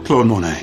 Claude Monet.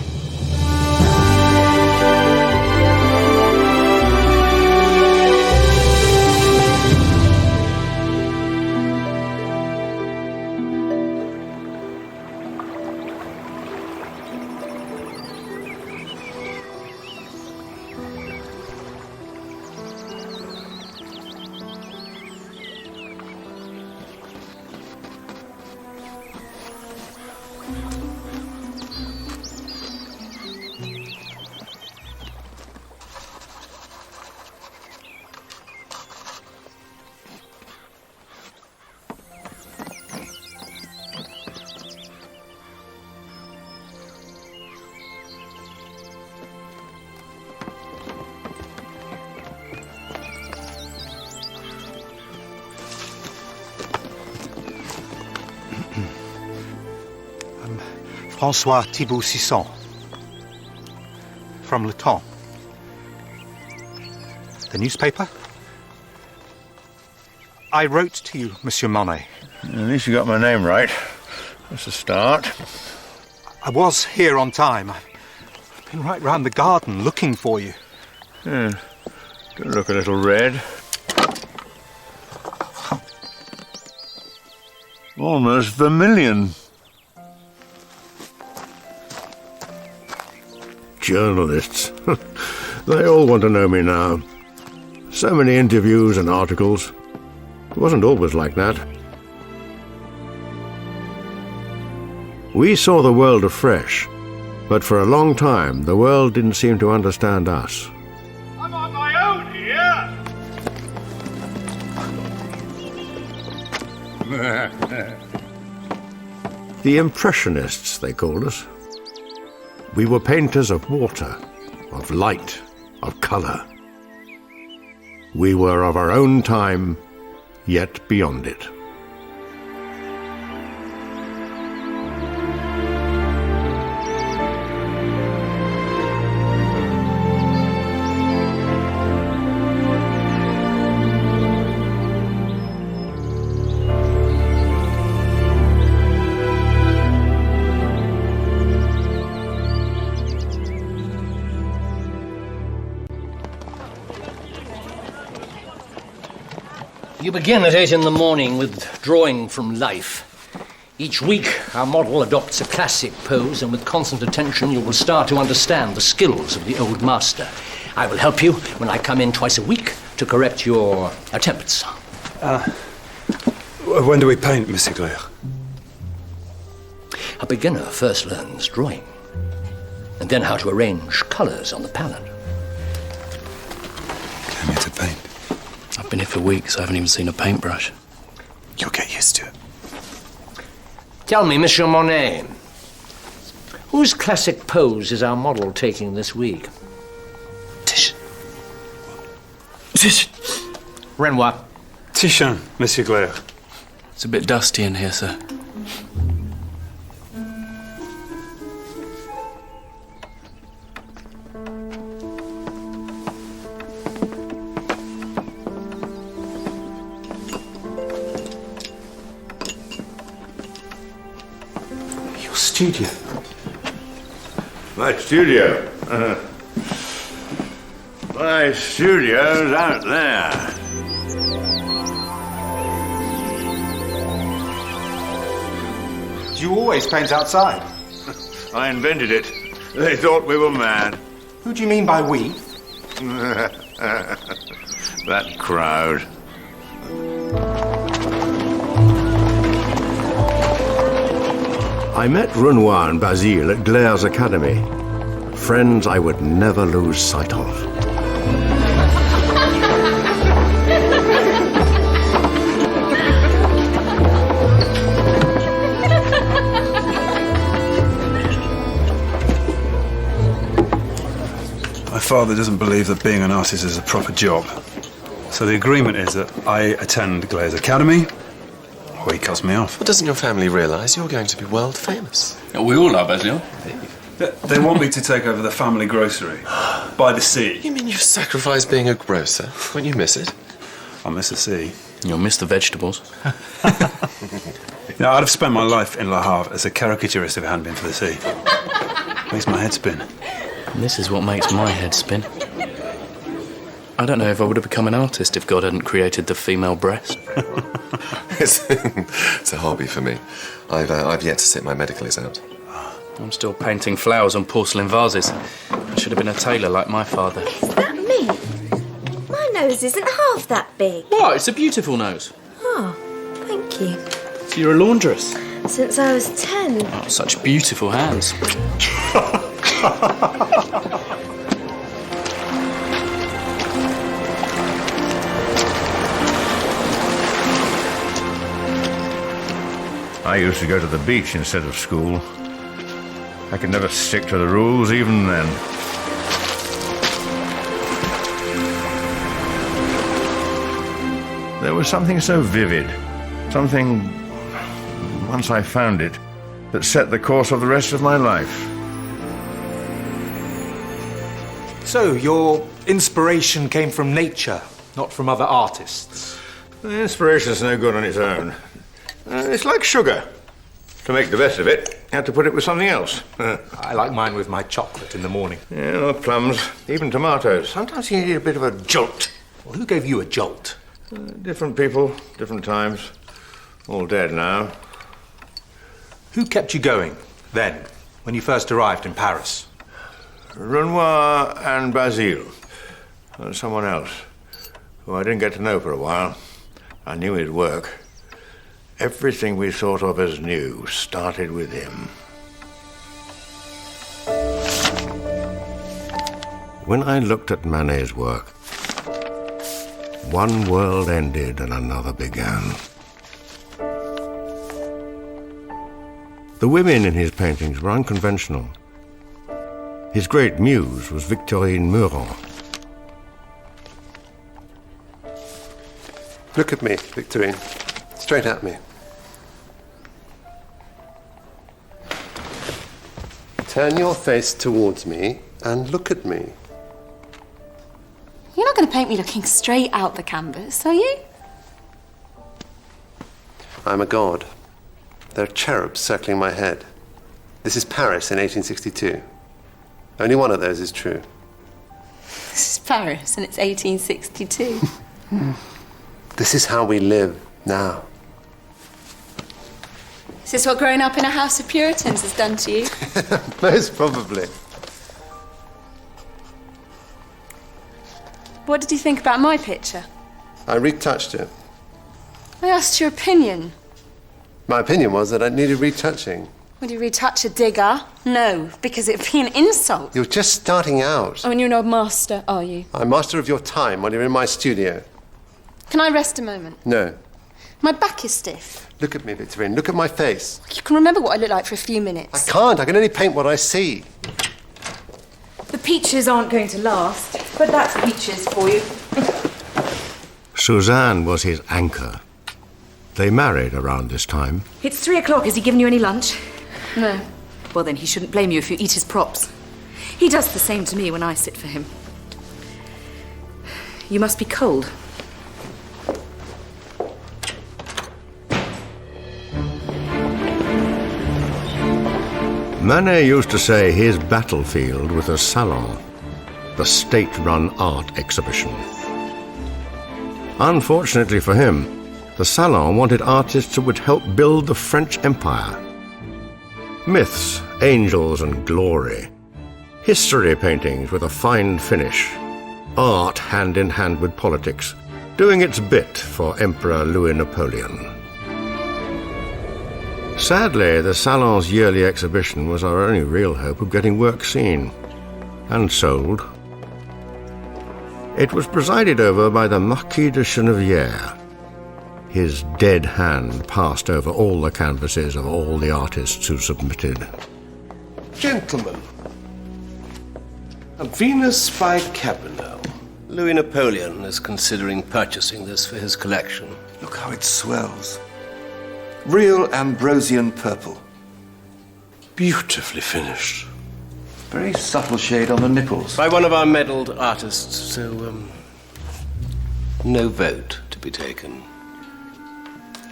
François Thibault-Sisson, from Le Temps. The newspaper? I wrote to you, Monsieur Monet. At least you got my name right. That's a start. I was here on time. I've been right round the garden looking for you. Yeah. Do look a little red. Almost vermilion. Journalists. They all want to know me now. So many interviews and articles. It wasn't always like that. We saw the world afresh, but for a long time the world didn't seem to understand us. I'm on my own here! The Impressionists, they called us. We were painters of water, of light, of colour. We were of our own time, yet beyond it. You begin at 8 in the morning with drawing from life. Each week, our model adopts a classic pose, and with constant attention, you will start to understand the skills of the old master. I will help you when I come in twice a week to correct your attempts. When do we paint, Monsieur Claire? A beginner first learns drawing, and then how to arrange colours on the palette. Came here to paint. I've been here for weeks. I haven't even seen a paintbrush. You'll get used to it. Tell me, Monsieur Monet, whose classic pose is our model taking this week? Titian. Renoir. Titian, Monsieur Claire. It's a bit dusty in here, sir. Studio. My studio? My studio's out there. Do you always paint outside? I invented it. They thought we were mad. Who do you mean by we? That crowd. I met Renoir and Basile at Glaire's Academy. Friends I would never lose sight of. My father doesn't believe that being an artist is a proper job. So the agreement is that I attend Glaire's Academy, Oh, he cuts me off. Well, doesn't your family realise you're going to be world famous? We all are, Basil. They want me to take over the family grocery by the sea. You mean you've sacrificed being a grocer? Won't you miss it? I miss the sea. You'll miss the vegetables. I'd have spent my life in Le Havre as a caricaturist if it hadn't been for the sea. Makes my head spin. And this is what makes my head spin. I don't know if I would have become an artist if God hadn't created the female breast. It's a hobby for me. I've yet to sit my medical exam. I'm still painting flowers on porcelain vases. I should have been a tailor like my father. Is that me? My nose isn't half that big. What? It's a beautiful nose. Oh, thank you. So you're a laundress? Since I was 10. Oh, such beautiful hands. I used to go to the beach instead of school. I could never stick to the rules even then. There was something so vivid, something, once I found it, that set the course of the rest of my life. So, your inspiration came from nature, not from other artists? The inspiration's no good on its own. It's like sugar. To make the best of it, you have to put it with something else. I like mine with my chocolate in the morning. Yeah, or plums, even tomatoes. Sometimes you need a bit of a jolt. Well, who gave you a jolt? Different people, different times. All dead now. Who kept you going then, when you first arrived in Paris? Renoir and Basile. And someone else, who I didn't get to know for a while. I knew his work. Everything we thought of as new started with him. When I looked at Manet's work, one world ended and another began. The women in his paintings were unconventional. His great muse was Victorine Meurent. Look at me, Victorine. Straight at me. Turn your face towards me and look at me. You're not going to paint me looking straight out the canvas, are you? I'm a god. There are cherubs circling my head. This is Paris in 1862. Only one of those is true. This is Paris and it's 1862. This is how we live now. Is this what growing up in a house of Puritans has done to you? Most probably. What did you think about my picture? I retouched it. I asked your opinion. My opinion was that it needed retouching. Would you retouch a digger? No, because it'd be an insult. You're just starting out. Oh, and you're no master, are you? I'm master of your time while you're in my studio. Can I rest a moment? No. My back is stiff. Look at me, Victorine. Look at my face. You can remember what I look like for a few minutes. I can't. I can only paint what I see. The peaches aren't going to last, but that's peaches for you. Suzanne was his anchor. They married around this time. It's 3 o'clock. Has he given you any lunch? No. Well, then he shouldn't blame you if you eat his props. He does the same to me when I sit for him. You must be cold. Manet used to say his battlefield was a salon, the state-run art exhibition. Unfortunately for him, the salon wanted artists who would help build the French Empire. Myths, angels and glory, history paintings with a fine finish, art hand in hand with politics, doing its bit for Emperor Louis Napoleon. Sadly, the Salon's yearly exhibition was our only real hope of getting work seen and sold. It was presided over by the Marquis de Chennevières. His dead hand passed over all the canvases of all the artists who submitted. Gentlemen, a Venus by Cabanel. Louis Napoleon is considering purchasing this for his collection. Look how it swells. Real Ambrosian purple. Beautifully finished. Very subtle shade on the nipples. By one of our medalled artists, so, no vote to be taken.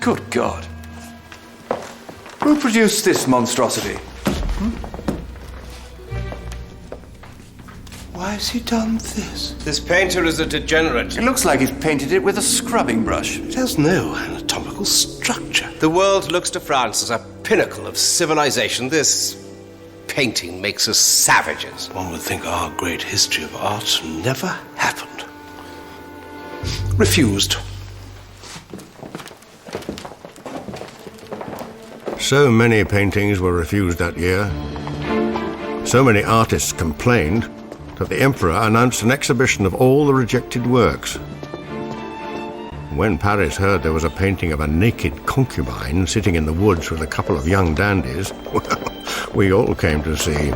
Good God. Who produced this monstrosity? Why has he done this? This painter is a degenerate. It looks like he's painted it with a scrubbing brush. It has no anatomical structure. The world looks to France as a pinnacle of civilization. This painting makes us savages. One would think our great history of art never happened. Refused. So many paintings were refused that year. So many artists complained that the emperor announced an exhibition of all the rejected works. When Paris heard there was a painting of a naked concubine sitting in the woods with a couple of young dandies, well, we all came to see.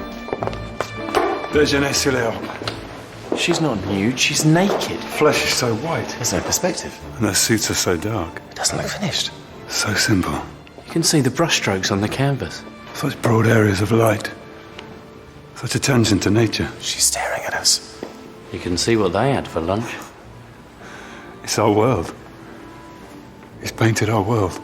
Déjeuner sur l'herbe. She's not nude, she's naked. Flesh is so white. There's no perspective. And those suits are so dark. It doesn't look finished. So simple. You can see the brushstrokes on the canvas. Such broad areas of light. Such attention to nature. She's staring at us. You can see what they had for lunch. It's our world. He's painted our world.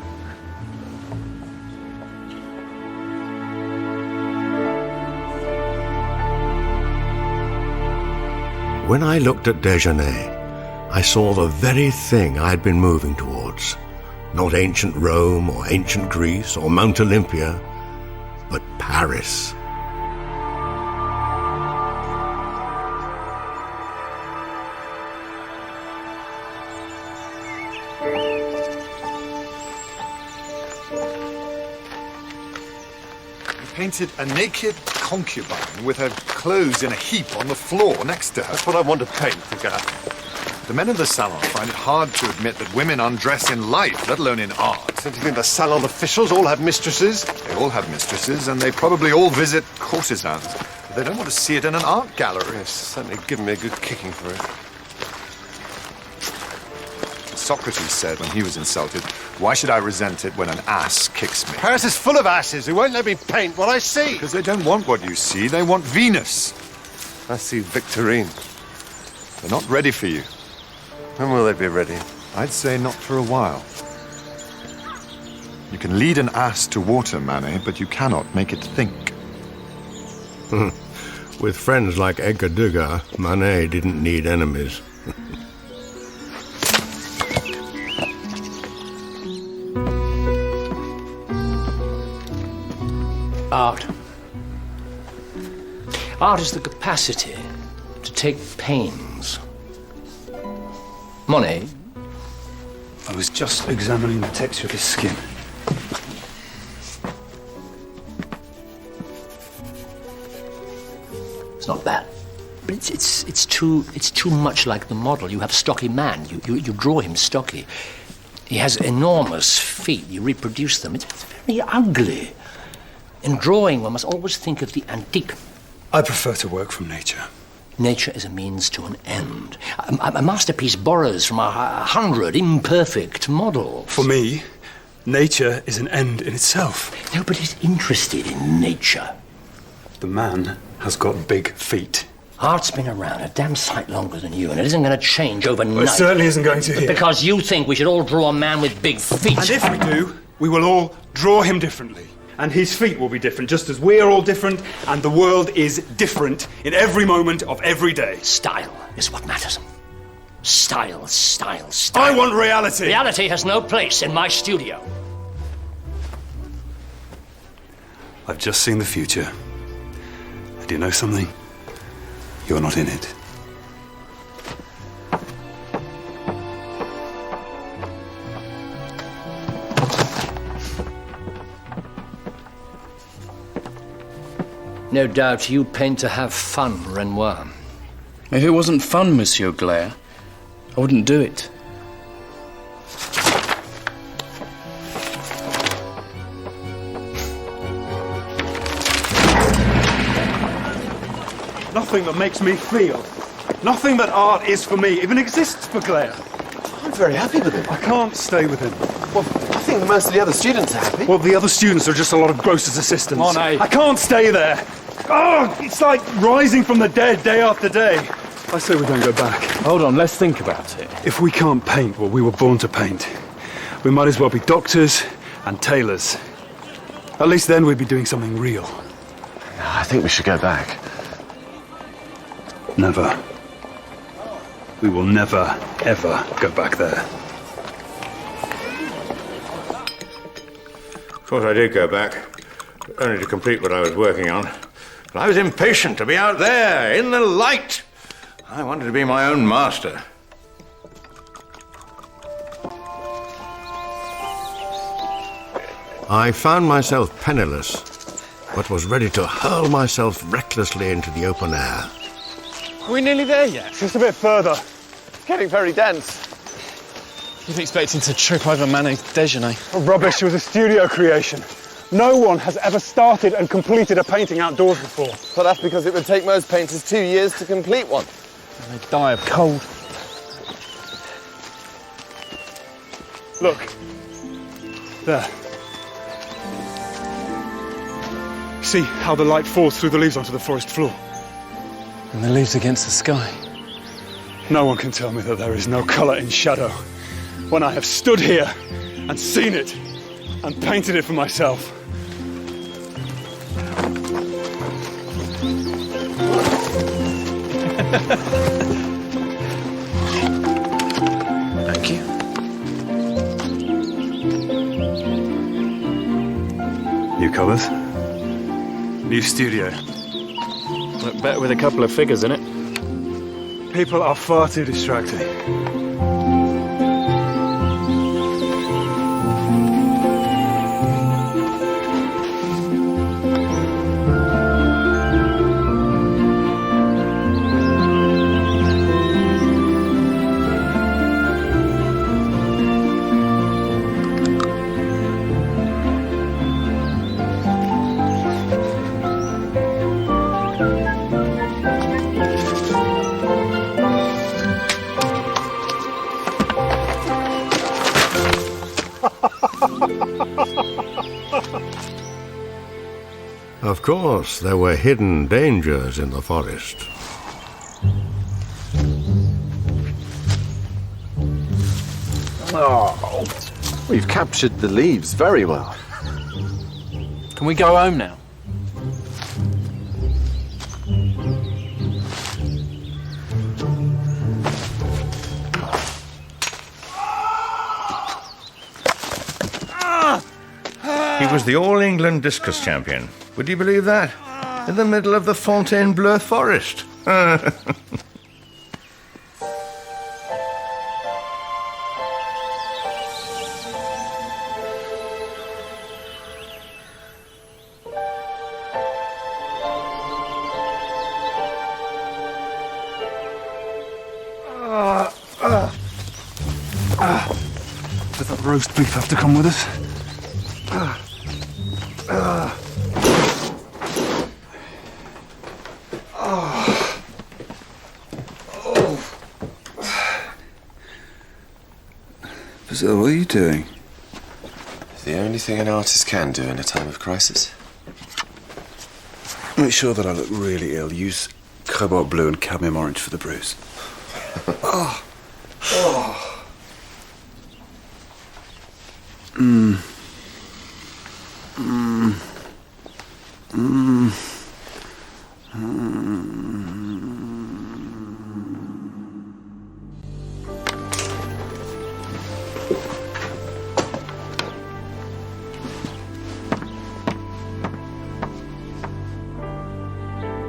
When I looked at Déjeuner, I saw the very thing I'd been moving towards. Not ancient Rome or ancient Greece or Mount Olympia, but Paris. Painted a naked concubine with her clothes in a heap on the floor next to her. That's what I want to paint, Degas. The men in the salon find it hard to admit that women undress in life, let alone in art. Don't you think the salon officials all have mistresses? They all have mistresses, and they probably all visit courtesans. But they don't want to see it in an art gallery. It's certainly given me a good kicking for it. Socrates said when he was insulted, "Why should I resent it when an ass kicks me?" Paris is full of asses who won't let me paint what I see. Because they don't want what you see, they want Venus. I see Victorine. They're not ready for you. When will they be ready? I'd say not for a while. You can lead an ass to water, Manet, but you cannot make it think. With friends like Edgar Degas, Manet didn't need enemies. Art. Art is the capacity to take pains. Monet? I was just examining the texture of his skin. It's not bad. But it's too much like the model. You have stocky man. You draw him stocky. He has enormous feet. You reproduce them. It's very ugly. In drawing, one must always think of the antique. I prefer to work from nature. Nature is a means to an end. A masterpiece borrows from 100 imperfect models. For me, nature is an end in itself. Nobody's interested in nature. The man has got big feet. Art's been around a damn sight longer than you, and it isn't going to change overnight. Well, it certainly isn't going to here. Because you think we should all draw a man with big feet. And if we do, we will all draw him differently. And his feet will be different, just as we're all different, and the world is different in every moment of every day. Style is what matters. Style, style, style. I want reality. Reality has no place in my studio. I've just seen the future. And you know something? You're not in it. No doubt you paint to have fun, Renoir. If it wasn't fun, Monsieur Glaire, I wouldn't do it. Nothing that makes me feel. Nothing that art is for me even exists for Claire. I'm very happy with it. I can't stay with him. Well, I think think most of the other students are happy. Well, the other students are just a lot of grocer's assistants. Monet. I can't stay there. Oh, it's like rising from the dead day after day. I say we don't go back. Hold on, let's think about it. If we can't paint what we were born to paint, we might as well be doctors and tailors. At least then we'd be doing something real. I think we should go back. Never. We will never, ever go back there. Of course I did go back, only to complete what I was working on. But I was impatient to be out there, in the light. I wanted to be my own master. I found myself penniless, but was ready to hurl myself recklessly into the open air. Are we nearly there yet? Just a bit further. It's getting very dense. You're expecting to trip over Manet's déjeuner. Oh, rubbish, it was a studio creation. No one has ever started and completed a painting outdoors before. Well, that's because it would take most painters 2 years to complete one. And they die of cold. Look. There. See how the light falls through the leaves onto the forest floor? And the leaves against the sky. No one can tell me that there is no colour in shadow when I have stood here and seen it and painted it for myself. Thank you. New colours. New studio. Look better with a couple of figures in it. People are far too distracting. Of course, there were hidden dangers in the forest. Oh, we've captured the leaves very well. Can we go home now? He was the All England discus champion. Would you believe that? In the middle of the Fontainebleau forest. Does that roast beef have to come with us? So what are you doing? The only thing an artist can do in a time of crisis. Make sure that I look really ill. Use cobalt blue and cadmium orange for the bruise. Oh. Oh. Mm. Mm. Mm. Mm.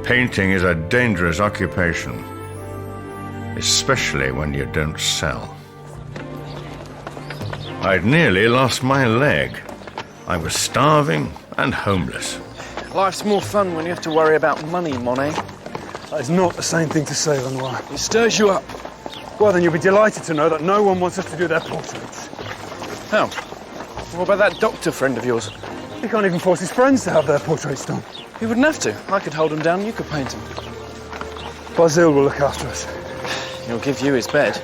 Painting is a dangerous occupation, especially when you don't sell. I'd nearly lost my leg. I was starving and homeless. Life's more fun when you have to worry about money, Monet. That is not the same thing to say, Lenoir. It stirs you up. Well, then you'll be delighted to know that no one wants us to do their portraits. How? What about that doctor friend of yours? He can't even force his friends to have their portraits done. He wouldn't have to. I could hold him down, you could paint him. Basile will look after us. He'll give you his bed.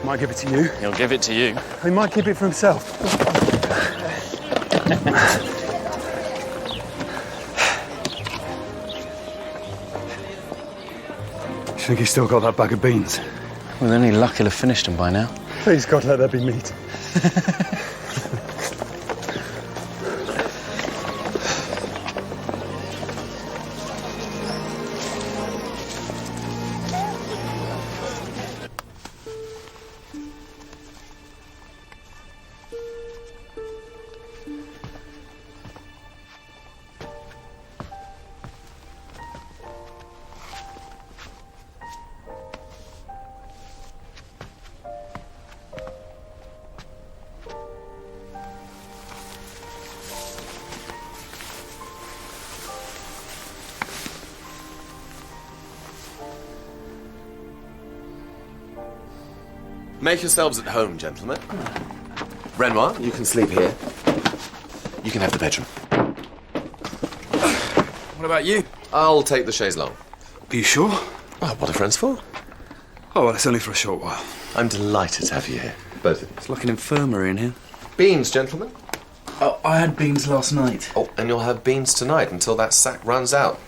Might give it to you. He'll give it to you. He might keep it for himself. Think he's still got that bag of beans? Well, any luck he'll have finished them by now. Please, God, let there be meat. Make yourselves at home, gentlemen. Renoir, you can sleep here. You can have the bedroom. What about you? I'll take the chaise longue. Are you sure? Oh, what are friends for? Oh, well, it's only for a short while. I'm delighted to have you here, both of you. It's like an infirmary in here. Beans, gentlemen. Oh, I had beans last night. Oh, and you'll have beans tonight until that sack runs out.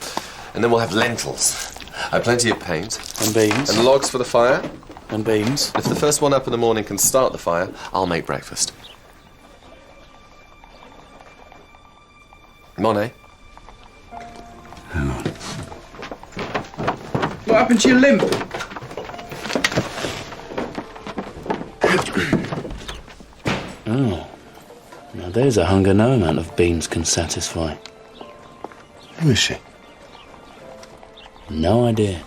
And then we'll have lentils. I have plenty of paint. And beans. And logs for the fire. And beans. If the first one up in the morning can start the fire, I'll make breakfast. Monet? Hang on. What happened to your limp? Oh. Now there's a hunger no amount of beans can satisfy. Who is she? No idea.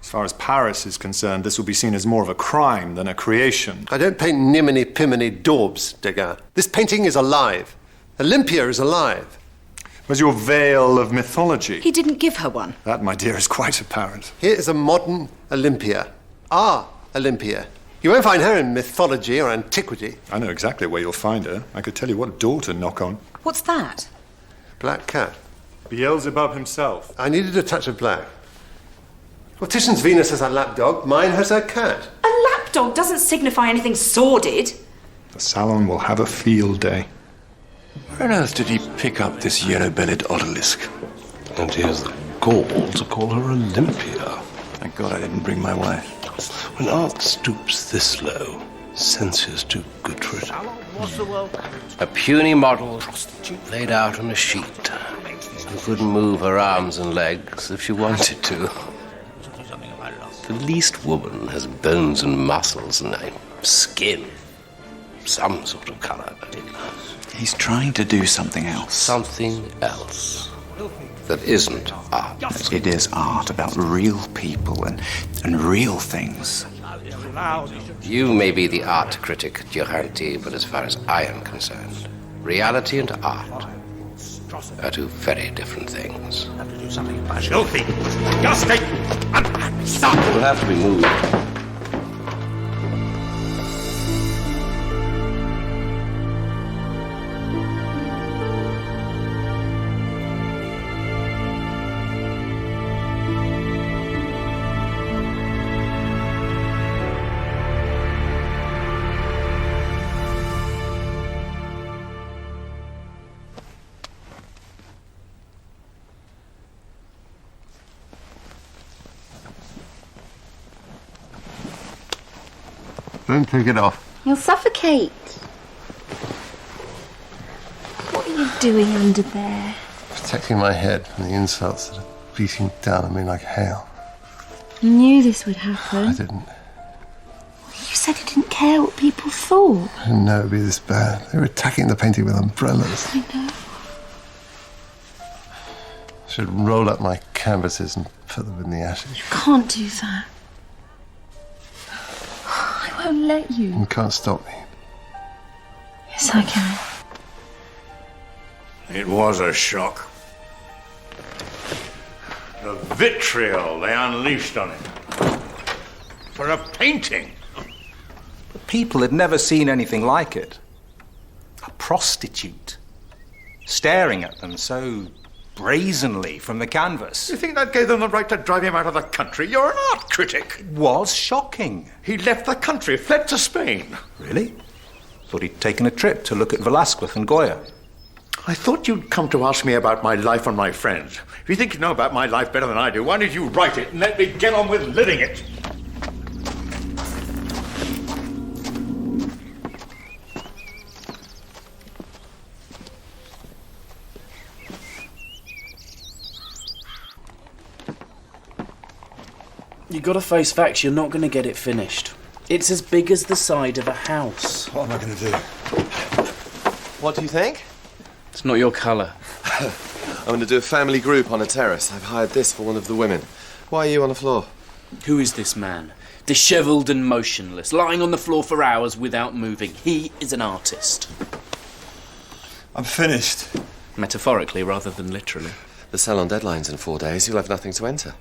As far as Paris is concerned, this will be seen as more of a crime than a creation. I don't paint niminy-piminy daubs, Degas. This painting is alive. Olympia is alive. Where's your veil of mythology? He didn't give her one. That, my dear, is quite apparent. Here is a modern Olympia. Our Olympia. You won't find her in mythology or antiquity. I know exactly where you'll find her. I could tell you what door to knock on. What's that? Black cat. Beelzebub himself. I needed a touch of black. Well, Titian's Venus has a lapdog. Mine has her cat. A lapdog doesn't signify anything sordid. The salon will have a field day. Where on earth did he pick up this yellow-bellied odalisque? And he has the gall to call her Olympia. Thank God I didn't bring my wife. When art stoops this low, sense is too good for it. A puny model laid out on a sheet who couldn't move her arms and legs if she wanted to. The least woman has bones and muscles and skin, some sort of colour. He's trying to do something else. Something else that isn't art. It is art about real people and real things. You may be the art critic, Duranty, but as far as I am concerned, reality and art are two very different things. Filthy, disgusting, unhappy son! It will have to be moved. Don't take it off. You'll suffocate. What are you doing under there? Protecting my head from the insults that are beating down on me like hail. You knew this would happen. I didn't. You said you didn't care what people thought. I didn't know it'd be this bad. They were attacking the painting with umbrellas. I know. I should roll up my canvases and put them in the ashes. You can't do that. I won't let you. You can't stop me. Yes, I can. It was a shock. The vitriol they unleashed on it. For a painting. People had never seen anything like it. A prostitute. Staring at them so brazenly from the canvas. You think that gave them the right to drive him out of the country? You're an art critic. It was shocking. He left the country, fled to Spain. Really? Thought he'd taken a trip to look at Velasquez and Goya. I thought you'd come to ask me about my life and my friends. If you think you know about my life better than I do, why did you write it and let me get on with living it? You gotta face facts, you're not gonna get it finished. It's as big as the side of a house. What am I going to do? What do you think? It's not your colour. I'm going to do a family group on a terrace. I've hired this for one of the women. Why are you on the floor? Who is this man? Dishevelled and motionless, lying on the floor for hours without moving. He is an artist. I'm finished. Metaphorically rather than literally. The salon deadline's in 4 days. You'll have nothing to enter.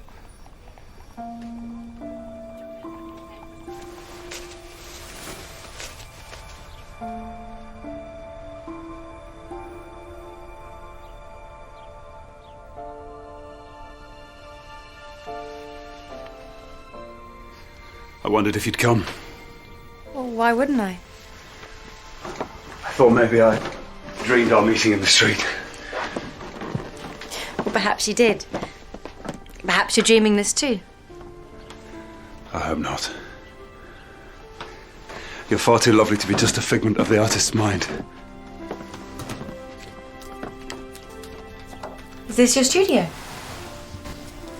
I wondered if you'd come. Well, why wouldn't I? I thought maybe I dreamed our meeting in the street. Well, perhaps you did. Perhaps you're dreaming this too. I hope not. You're far too lovely to be just a figment of the artist's mind. Is this your studio?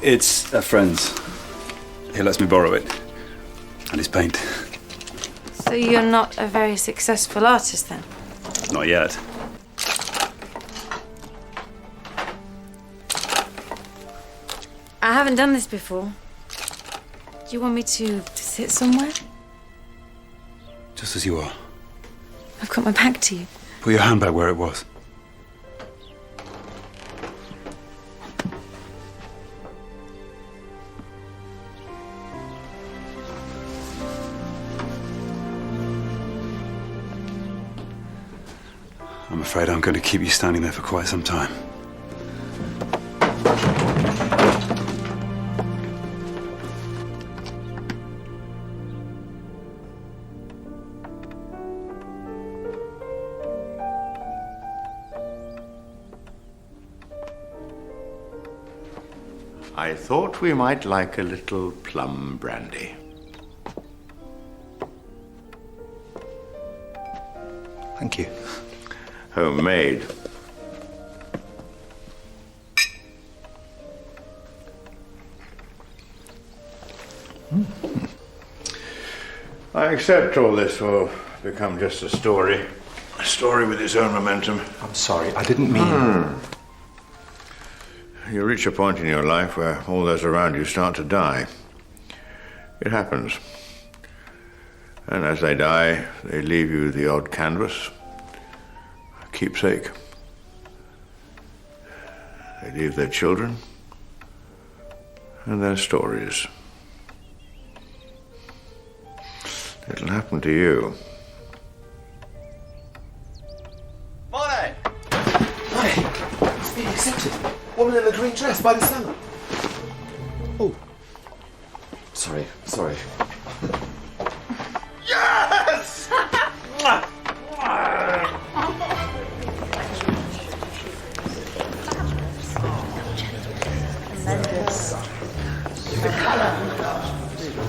It's a friend's. He lets me borrow it. And his paint. So you're not a very successful artist then? Not yet. I haven't done this before. Do you want me to sit somewhere? Just as you are. I've got my back to you. Put your hand back where it was. I'm afraid I'm going to keep you standing there for quite some time. I thought we might like a little plum brandy. Thank you. Homemade. I accept all this will become just a story. A story with its own momentum. I'm sorry, I didn't mean... You reach a point in your life where all those around you start to die. It happens. And as they die, they leave you the odd canvas, a keepsake. They leave their children and their stories. It'll happen to you. Monet! Monet! It's been accepted. Woman in a green dress by the salon. Oh. Sorry. Yes!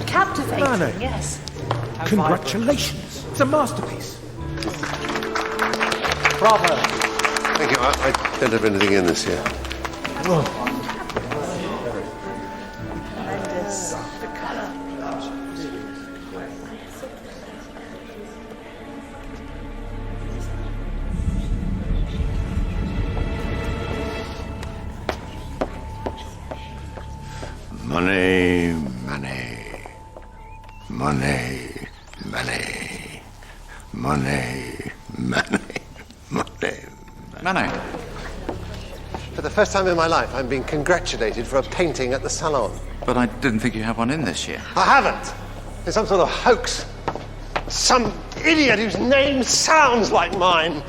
Captivating, Monet. yes. Congratulations. It's a masterpiece. Bravo. Thank you. I don't have anything in this year. Tremendous. The colour. Money, money. Money, money. Money, money. Money. Manet. For the first time in my life, I'm being congratulated for a painting at the salon. But I didn't think you had one in this year. I haven't. It's some sort of hoax. Some idiot whose name sounds like mine.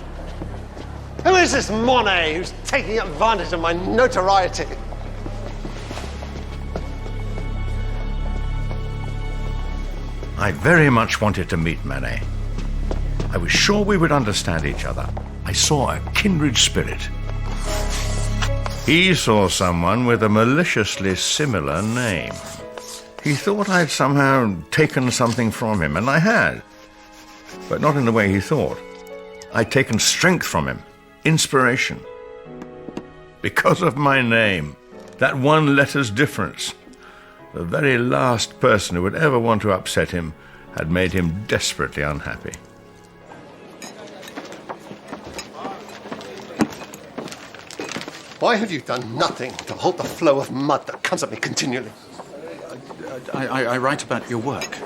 Who is this Monet who's taking advantage of my notoriety? I very much wanted to meet Manet. I was sure we would understand each other. I saw a kindred spirit. He saw someone with a maliciously similar name. He thought I'd somehow taken something from him, and I had. But not in the way he thought. I'd taken strength from him, inspiration. Because of my name, that one letter's difference. The very last person who would ever want to upset him had made him desperately unhappy. Why have you done nothing to halt the flow of mud that comes at me continually? I write about your work.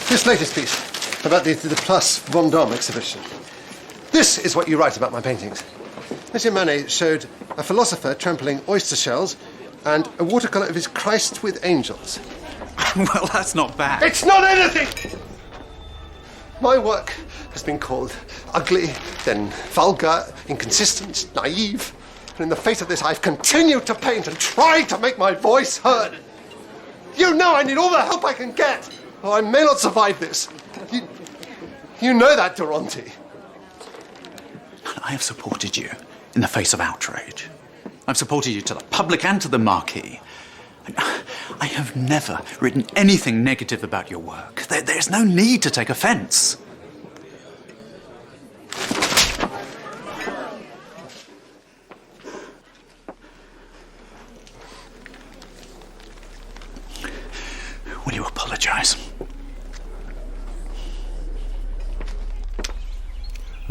This latest piece, about the Place Vendôme exhibition. This is what you write about my paintings. Monsieur Manet showed a philosopher trampling oyster shells and a watercolour of his Christ with angels. Well, that's not bad. It's not anything! My work has been called ugly, then vulgar, inconsistent, naive. And in the face of this, I've continued to paint and tried to make my voice heard. You know I need all the help I can get, or I may not survive this. You know that, Durante. I have supported you in the face of outrage. I've supported you to the public and to the Marquis. I have never written anything negative about your work. There's no need to take offence. Will you apologise?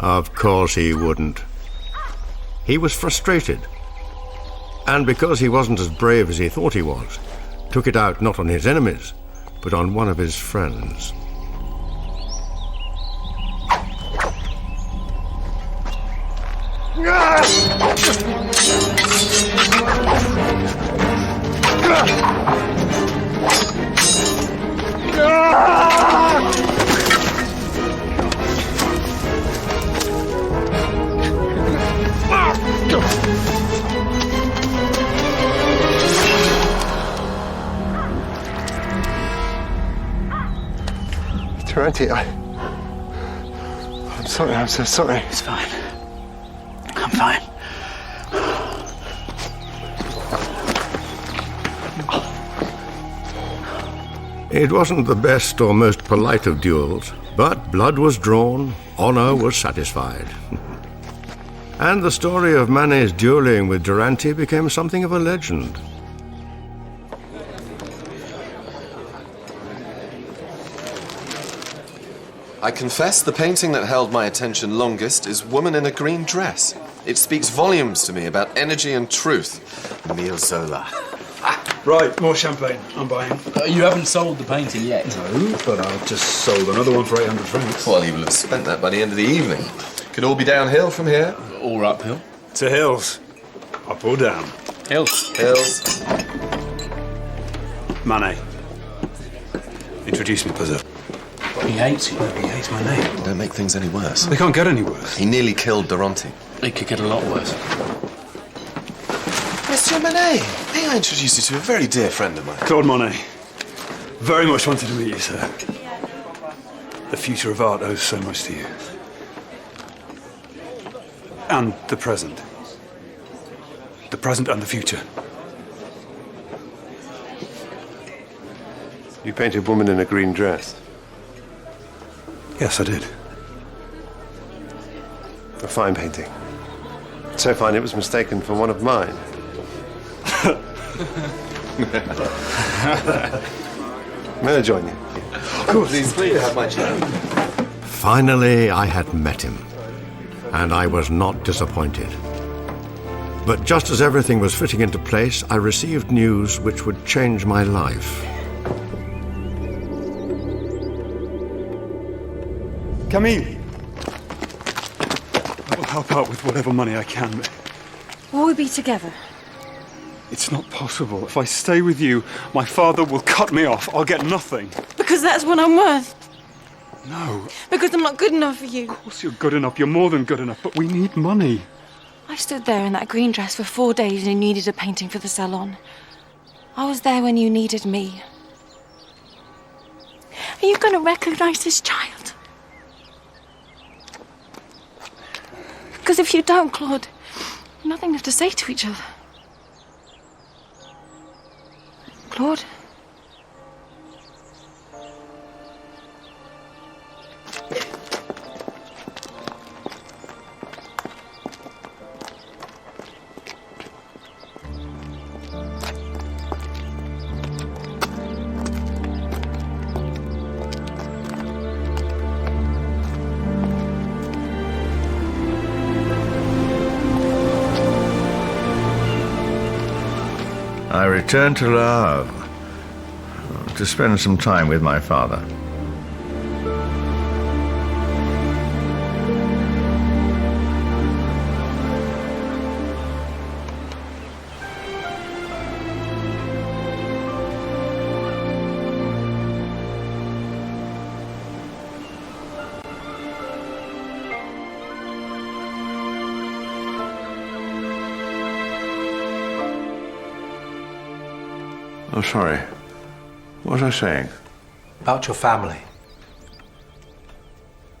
Of course he wouldn't. He was frustrated. And because he wasn't as brave as he thought he was, took it out not on his enemies, but on one of his friends. Durante, I'm sorry, I'm so sorry. It's fine. I'm fine. It wasn't the best or most polite of duels, but blood was drawn, honor was satisfied. And the story of Manet's dueling with Durante became something of a legend. I confess the painting that held my attention longest is Woman in a Green Dress. It speaks volumes to me about energy and truth. Emile Zola. Right, more champagne. I'm buying. You haven't sold the painting yet? No, but I've just sold another one for 800 francs. Well, you will have spent that by the end of the evening. Could all be downhill from here. Or uphill. To hills. Up or down? Hills. Hills. Manet. Introduce me, Puzzle. He hates you. He hates my name. Don't make things any worse. They can't get any worse. He nearly killed Durante. It could get a lot worse. Monsieur Manet, may I introduce you to a very dear friend of mine? Claude Monet. Very much wanted to meet you, sir. The future of art owes so much to you. And the present. The present and the future. You painted Woman in a Green Dress. Yes, I did. A fine painting. So fine it was mistaken for one of mine. May I join you? Of course, please have my chair. Finally, I had met him, and I was not disappointed. But just as everything was fitting into place, I received news which would change my life. Camille! I will help out with whatever money I can. Will we be together? It's not possible. If I stay with you, my father will cut me off. I'll get nothing. Because that's what I'm worth. No. Because I'm not good enough for you. Of course you're good enough. You're more than good enough. But we need money. I stood there in that green dress for 4 days and you needed a painting for the salon. I was there when you needed me. Are you going to recognise this child? Because if you don't, Claude, you've nothing left to say to each other. Claude? I returned to Le Havre to spend some time with my father. Oh, sorry. What was I saying? About your family.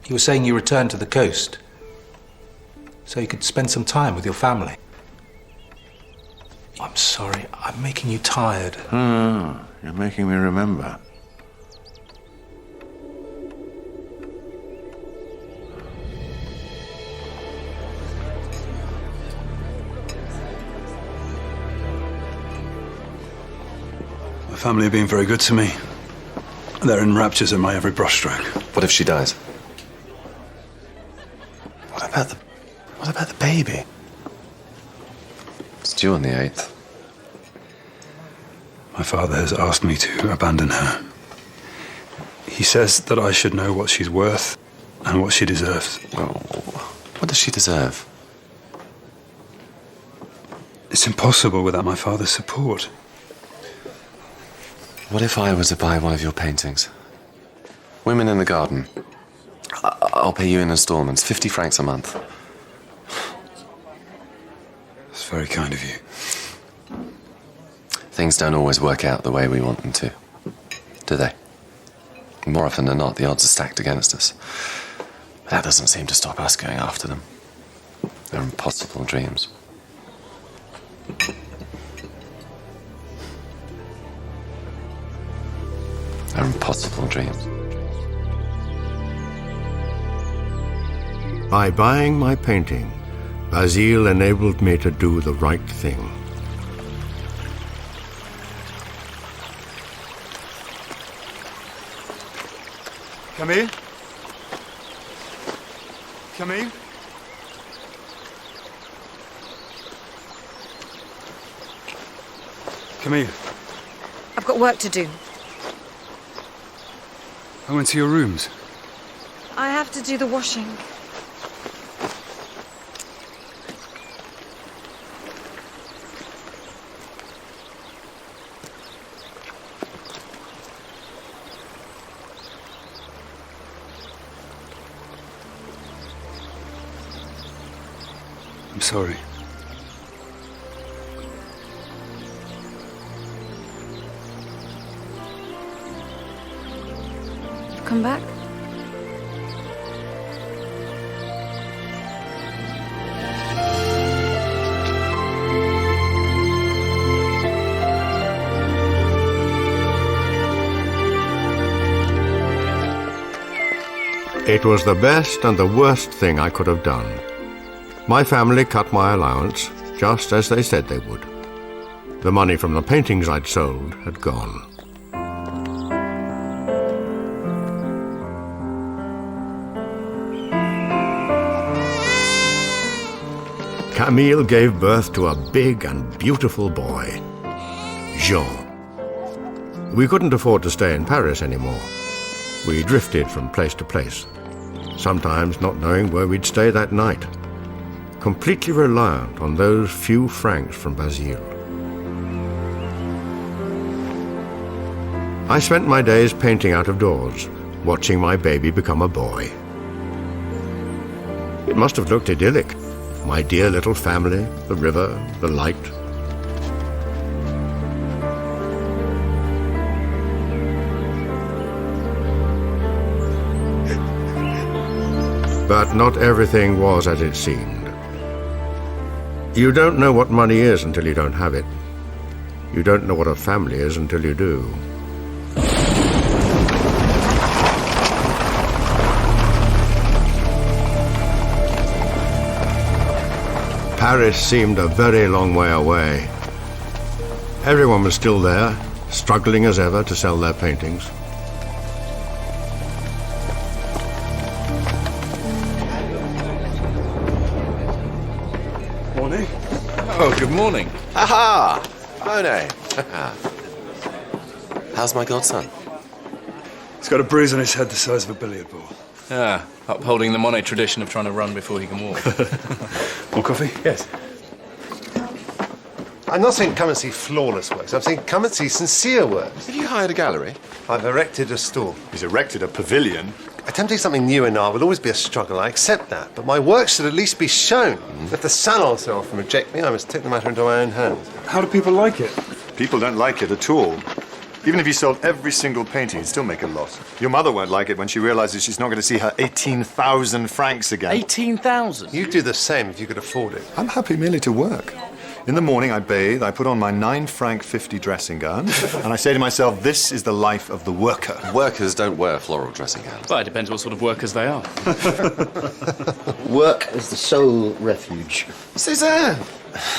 You were saying you returned to the coast so you could spend some time with your family. I'm sorry, I'm making you tired. Oh, you're making me remember. My family have been very good to me. They're in raptures at my every brushstroke. What if she dies? What about the baby? It's due on the 8th. My father has asked me to abandon her. He says that I should know what she's worth and what she deserves. Well, what does she deserve? It's impossible without my father's support. What if I was to buy one of your paintings? Women in the Garden. I'll pay you in installments, 50 francs a month. It's very kind of you. Things don't always work out the way we want them to, do they? More often than not, the odds are stacked against us. That doesn't seem to stop us going after them. They're impossible dreams. They're impossible dreams. By buying my painting, Basile enabled me to do the right thing. Camille? Camille? Camille, I've got work to do. I went to your rooms. I have to do the washing. I'm sorry. You've come back? It was the best and the worst thing I could have done. My family cut my allowance, just as they said they would. The money from the paintings I'd sold had gone. Camille gave birth to a big and beautiful boy, Jean. We couldn't afford to stay in Paris anymore. We drifted from place to place, sometimes not knowing where we'd stay that night, completely reliant on those few francs from Basile. I spent my days painting out of doors, watching my baby become a boy. It must have looked idyllic. My dear little family, the river, the light. But not everything was as it seemed. You don't know what money is until you don't have it. You don't know what a family is until you do. Paris seemed a very long way away. Everyone was still there, struggling as ever to sell their paintings. Morning. Oh, good morning. Aha! Monet. How's my godson? He's got a bruise on his head the size of a billiard ball. Ah, upholding the Monet tradition of trying to run before he can walk. More coffee? Yes. I'm not saying come and see flawless works. I'm saying come and see sincere works. Have you hired a gallery? I've erected a stall. He's erected a pavilion. Attempting something new in art will always be a struggle. I accept that. But my work should at least be shown. If the salon so often reject me, I must take the matter into my own hands. How do people like it? People don't like it at all. Even if you sold every single painting, you'd still make a loss. Your mother won't like it when she realizes she's not going to see her 18,000 francs again. 18,000? You'd do the same if you could afford it. I'm happy merely to work. In the morning, I bathe, I put on my 9 franc 50 dressing gown, and I say to myself, this is the life of the worker. Workers don't wear floral dressing gowns. Well, it depends what sort of workers they are. Work is the sole refuge. Cézanne!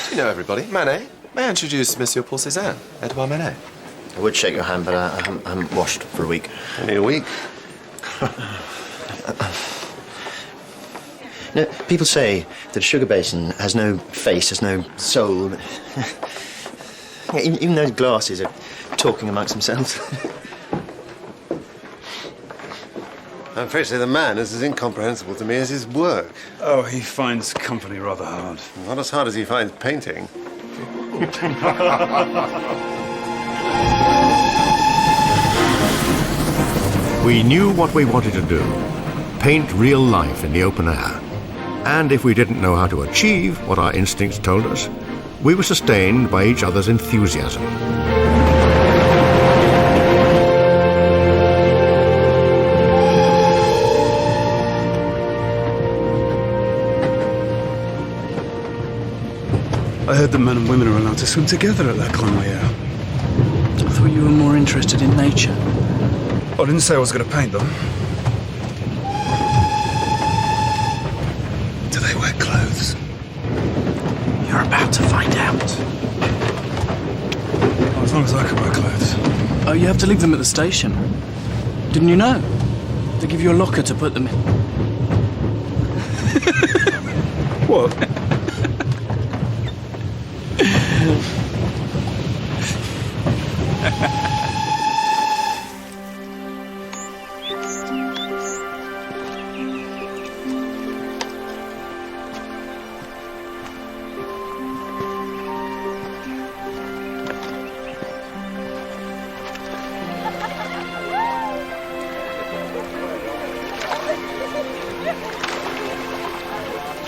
Do you know everybody? Manet? May I introduce Monsieur Paul Cézanne, Edouard Manet? I would shake your hand, but I haven't washed for a week. Only a week? No, people say that a sugar basin has no face, has no soul. Even those glasses are talking amongst themselves. I'm afraid to say the man is as incomprehensible to me as his work. Oh, he finds company rather hard. Not as hard as he finds painting. We knew what we wanted to do. Paint real life in the open air. And if we didn't know how to achieve what our instincts told us, we were sustained by each other's enthusiasm. I heard that men and women are allowed to swim together at La Cournoyer. I thought you were more interested in nature. I didn't say I was going to paint them. Do they wear clothes? You're about to find out. Well, as long as I can wear clothes. Oh, you have to leave them at the station. Didn't you know? They give you a locker to put them in. What?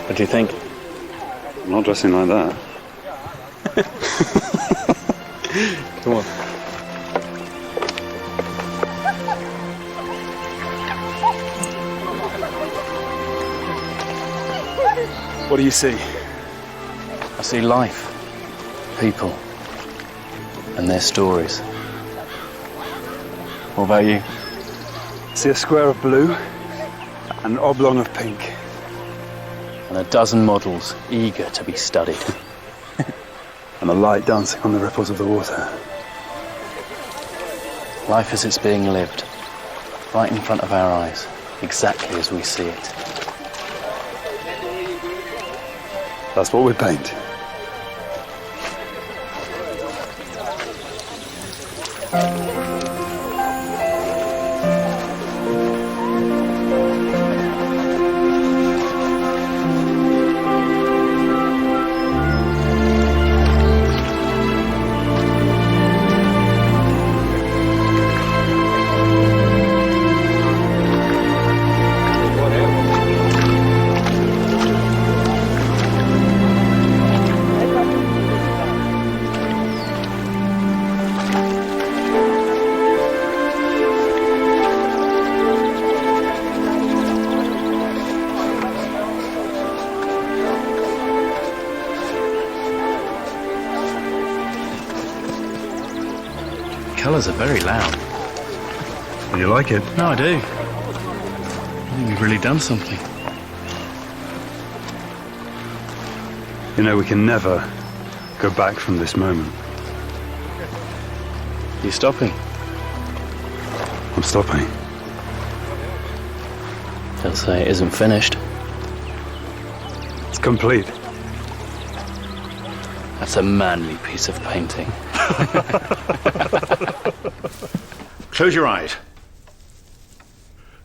What do you think? I'm not dressing like that. Come on. What do you see? I see life, people, and their stories. What about you? I see a square of blue and an oblong of pink. And a dozen models eager to be studied. And a light dancing on the ripples of the water. Life as it's being lived, right in front of our eyes, exactly as we see it. That's what we paint. colours are very loud. Do you like it? No, I do. I think you've really done something. You know, we can never go back from this moment. You stopping? I'm stopping. They'll say it isn't finished. It's complete. That's a manly piece of painting. Close your eyes.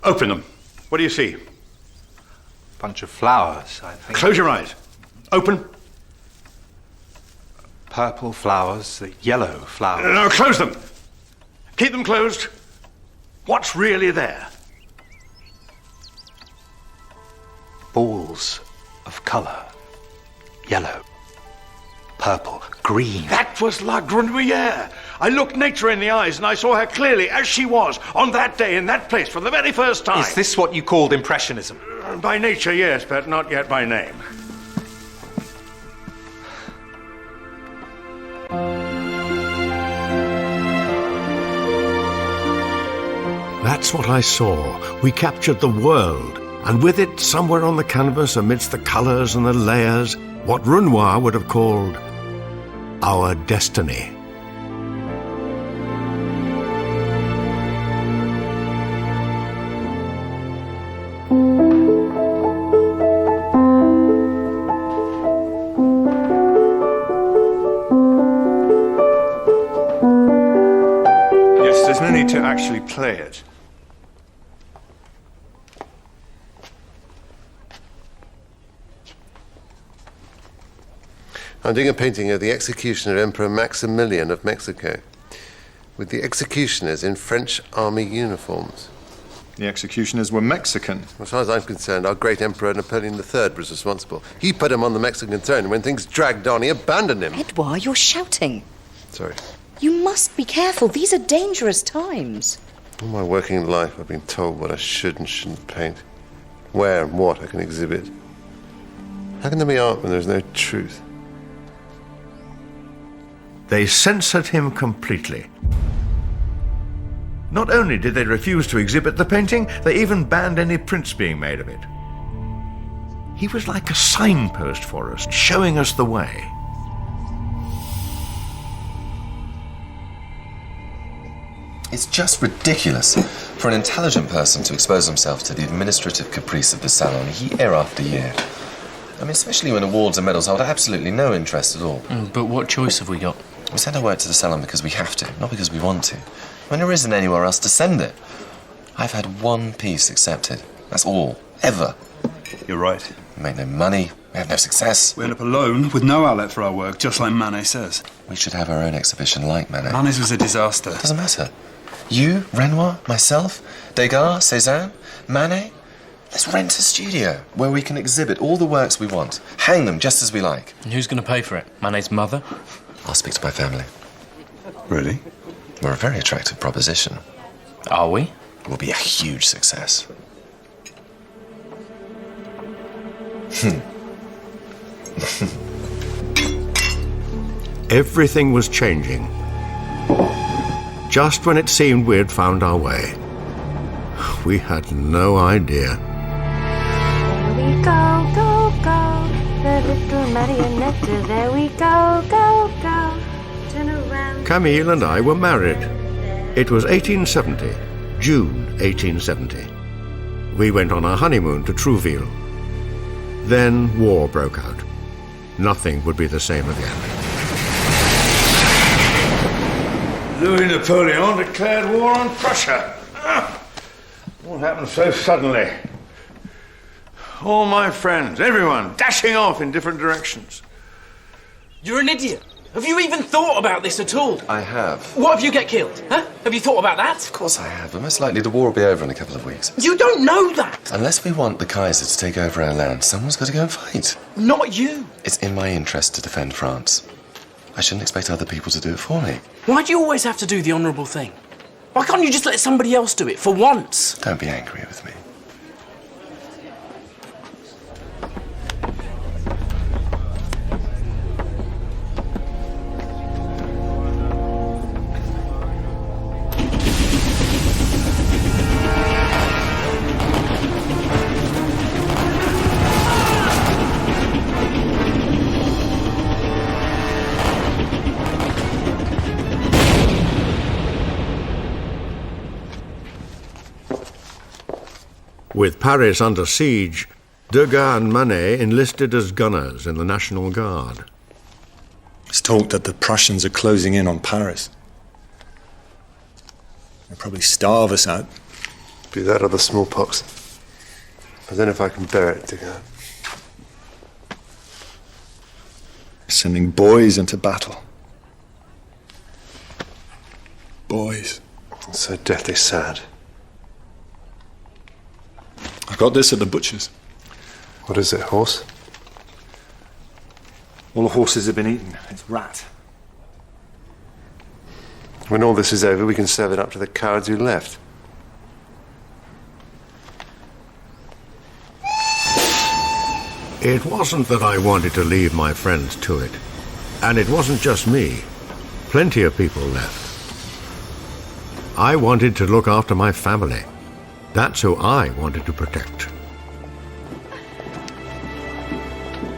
Open them. What do you see? Bunch of flowers, I think. Close your eyes. Open. Purple flowers, the yellow flowers. No, close them. Keep them closed. What's really there? Balls of colour. Yellow, purple, green. That was La Grenouillère. I looked nature in the eyes and I saw her clearly as she was on that day in that place for the very first time. Is this what you called Impressionism? By nature, yes, but not yet by name. That's what I saw. We captured the world, and with it, somewhere on the canvas, amidst the colours and the layers, what Renoir would have called our destiny. Yes, there's no need to actually play it. I'm doing a painting of the executioner Emperor Maximilian of Mexico, with the executioners in French army uniforms. The executioners were Mexican. As far as I'm concerned, our great Emperor Napoleon III was responsible. He put him on the Mexican throne, and when things dragged on, he abandoned him. Edouard, you're shouting. Sorry. You must be careful. These are dangerous times. All my working life, I've been told what I should and shouldn't paint, where and what I can exhibit. How can there be art when there's no truth? They censored him completely. Not only did they refuse to exhibit the painting, they even banned any prints being made of it. He was like a signpost for us, showing us the way. It's just ridiculous for an intelligent person to expose himself to the administrative caprice of the salon year after year. I mean, especially when awards and medals hold absolutely no interest at all. But what choice have we got? We send our work to the salon because we have to, not because we want to. When there isn't anywhere else to send it. I've had one piece accepted. That's all. Ever. You're right. We make no money. We have no success. We end up alone with no outlet for our work, just like Manet says. We should have our own exhibition like Manet. Manet's was a disaster. Doesn't matter. You, Renoir, myself, Degas, Cézanne, Manet. Let's rent a studio where we can exhibit all the works we want. Hang them just as we like. And who's going to pay for it? Manet's mother? I'll speak to my family. Really? We're a very attractive proposition. Are we? We'll be a huge success. Everything was changing. Just when it seemed we'd found our way. We had no idea. There we go, go, go. The little marionette. There we go, go, go. Turn around. Camille and I were married. It was 1870, June 1870. We went on our honeymoon to Trouville. Then war broke out. Nothing would be the same again. Louis Napoleon declared war on Prussia. What happened so suddenly? All my friends, everyone, dashing off in different directions. You're an idiot. Have you even thought about this at all? I have. What if you get killed? Huh? Have you thought about that? Of course I have, but most likely the war will be over in a couple of weeks. You don't know that. Unless we want the Kaiser to take over our land, someone's got to go and fight. Not you. It's in my interest to defend France. I shouldn't expect other people to do it for me. Why do you always have to do the honourable thing? Why can't you just let somebody else do it for once? Don't be angry with me. With Paris under siege, Degas and Manet enlisted as gunners in the National Guard. It's talk that the Prussians are closing in on Paris. They'll probably starve us out. Be that or the smallpox. I don't know if I can bear it, Digger. Sending boys into battle. Boys. It's so deathly sad. I got this at the butcher's. What is it, horse? All the horses have been eaten. It's rat. When all this is over, we can serve it up to the cowards who left. It wasn't that I wanted to leave my friends to it. And it wasn't just me. Plenty of people left. I wanted to look after my family. That's who I wanted to protect.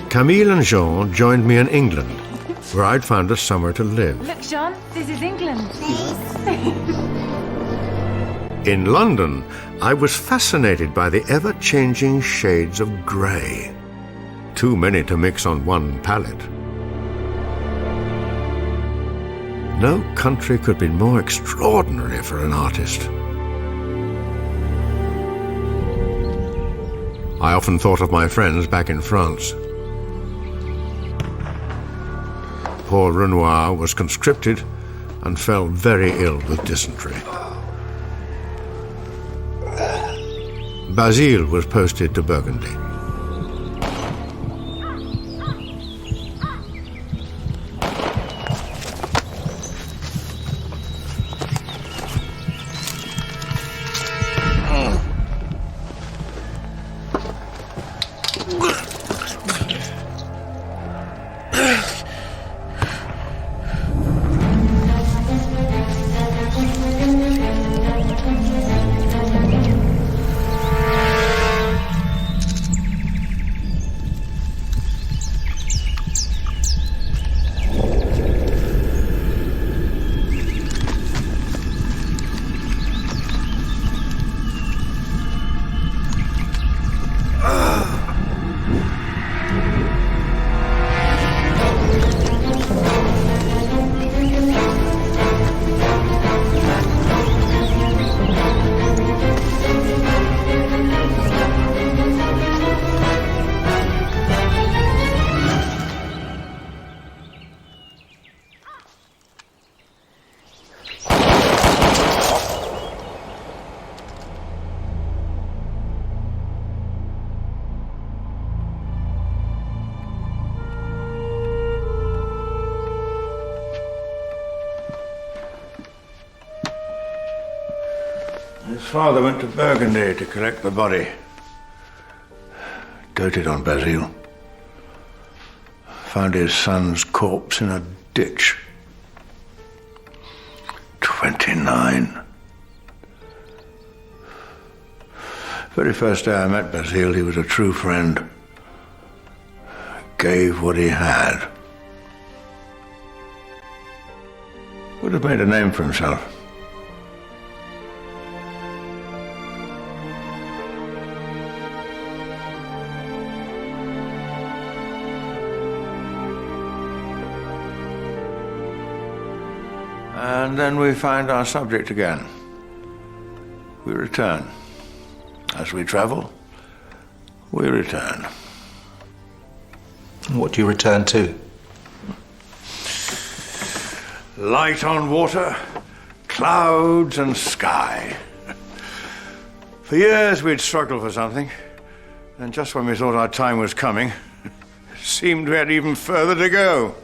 Camille and Jean joined me in England, where I'd found us somewhere to live. Look, Jean, this is England. In London, I was fascinated by the ever-changing shades of grey. Too many to mix on one palette. No country could be more extraordinary for an artist. I often thought of my friends back in France. Poor Renoir was conscripted and fell very ill with dysentery. Basile was posted to Burgundy. His father went to Burgundy to collect the body. Doted on Basile. Found his son's corpse in a ditch. 29. Very first day I met Basile, he was a true friend. Gave what he had. Would have made a name for himself. And then we find our subject again. We return. As we travel, we return. What do you return to? Light on water, clouds and sky. For years we'd struggled for something, and just when we thought our time was coming, it seemed we had even further to go.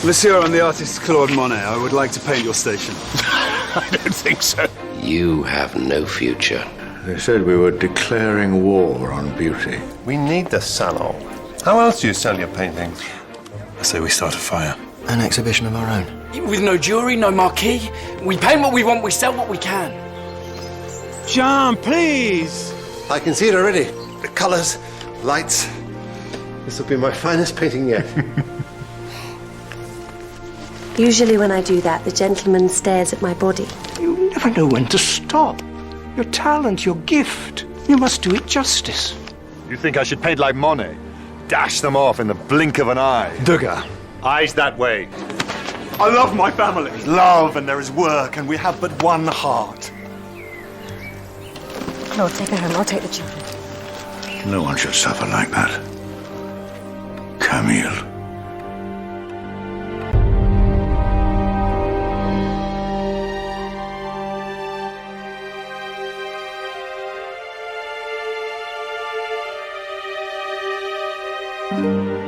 Monsieur and the artist Claude Monet, I would like to paint your station. I don't think so. You have no future. They said we were declaring war on beauty. We need the salon. How else do you sell your paintings? I say we start a fire. An exhibition of our own. With no jury, no marquee. We paint what we want, we sell what we can. John, please! I can see it already. The colours, lights. This will be my finest painting yet. Usually when I do that, the gentleman stares at my body. You never know when to stop. Your talent, your gift. You must do it justice. You think I should paint like Monet? Dash them off in the blink of an eye. Duggar, eyes that way. I love my family. Love, and there is work, and we have but one heart. Claude, take her home. I'll take the children. No one should suffer like that. Camille. Thank you.